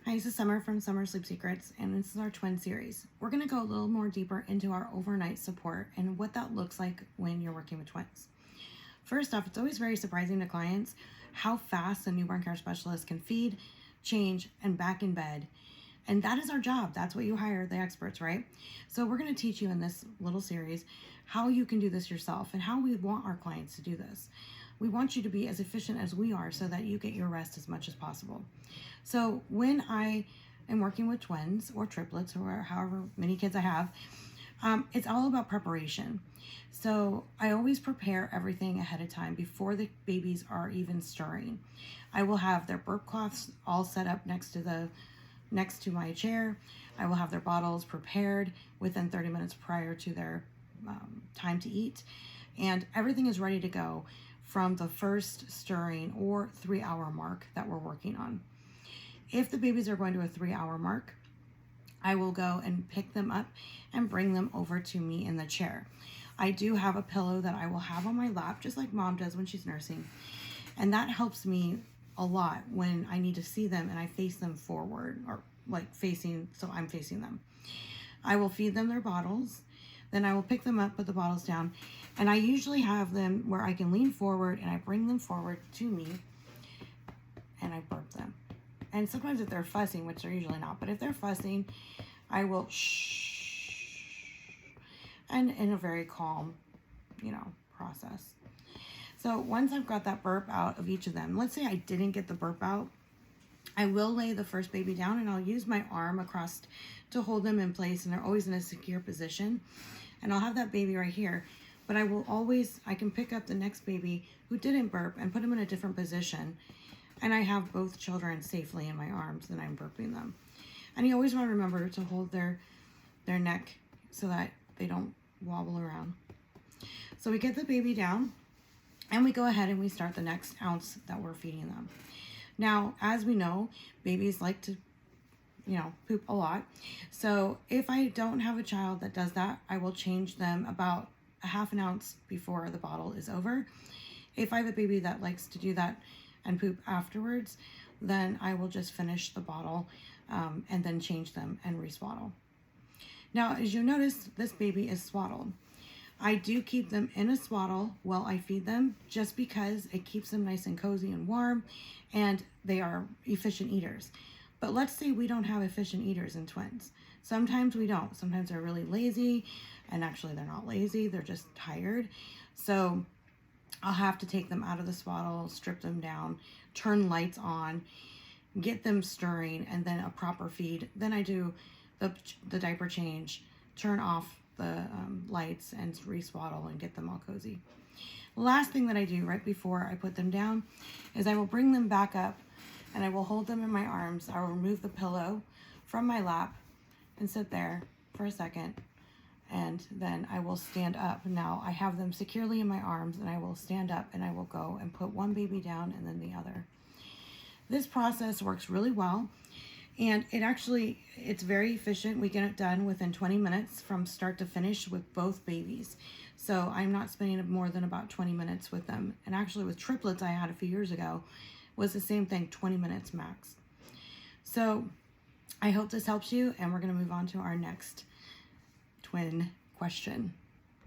Hi, this is Summer from Summer Sleep Secrets, and this is our twin series. We're going to go a little more deeper into our overnight support and what that looks like when you're working with twins. First off, it's always very surprising to clients how fast a newborn care specialist can feed, change, and back in bed. And that is our job. That's what you hire the experts, right? So we're going to teach you in this little series how you can do this yourself and how we want our clients to do this. We want you to be as efficient as we are so that you get your rest as much as possible. So when I am working with twins or triplets or however many kids I have, it's all about preparation. So I always prepare everything ahead of time before the babies are even stirring. I will have their burp cloths all set up next to my chair. I will have their bottles prepared within 30 minutes prior to their time to eat. And everything is ready to go from the first stirring or 3-hour mark that we're working on. If the babies are going to a 3-hour mark, I will go and pick them up and bring them over to me in the chair. I do have a pillow that I will have on my lap, just like mom does when she's nursing. And that helps me a lot when I need to see them and I face them forward, or like facing, so I'm facing them. I will feed them their bottles. Then I will pick them up, put the bottles down, and I usually have them where I can lean forward and I bring them forward to me and I burp them. And sometimes if they're fussing, which they're usually not, but if they're fussing, I will shh, and in a very calm, process. So once I've got that burp out of each of them, let's say I didn't get the burp out, I will lay the first baby down and I'll use my arm across to hold them in place, and they're always in a secure position. And I'll have that baby right here, but I can pick up the next baby who didn't burp and put them in a different position. And I have both children safely in my arms and I'm burping them. And you always want to remember to hold their neck so that they don't wobble around. So we get the baby down and we go ahead and we start the next ounce that we're feeding them. Now, as we know, babies like to, poop a lot. So if I don't have a child that does that, I will change them about a half an ounce before the bottle is over. If I have a baby that likes to do that and poop afterwards, then I will just finish the bottle and then change them and re-swaddle. Now, as you notice, this baby is swaddled. I do keep them in a swaddle while I feed them just because it keeps them nice and cozy and warm, and they are efficient eaters. But let's say we don't have efficient eaters in twins. Sometimes we don't. Sometimes they're really lazy, and actually they're not lazy, they're just tired. So I'll have to take them out of the swaddle, strip them down, turn lights on, get them stirring, and then a proper feed. Then I do the diaper change, turn off the lights, and re-swaddle and get them all cozy. The last thing that I do right before I put them down is I will bring them back up and I will hold them in my arms. I will remove the pillow from my lap and sit there for a second, and then I will stand up. Now I have them securely in my arms and I will stand up and I will go and put one baby down and then the other. This process works really well, and it's very efficient. We get it done within 20 minutes from start to finish with both babies. So I'm not spending more than about 20 minutes with them. And actually with triplets I had a few years ago was the same thing, 20 minutes max. So I hope this helps you, and we're going to move on to our next twin question.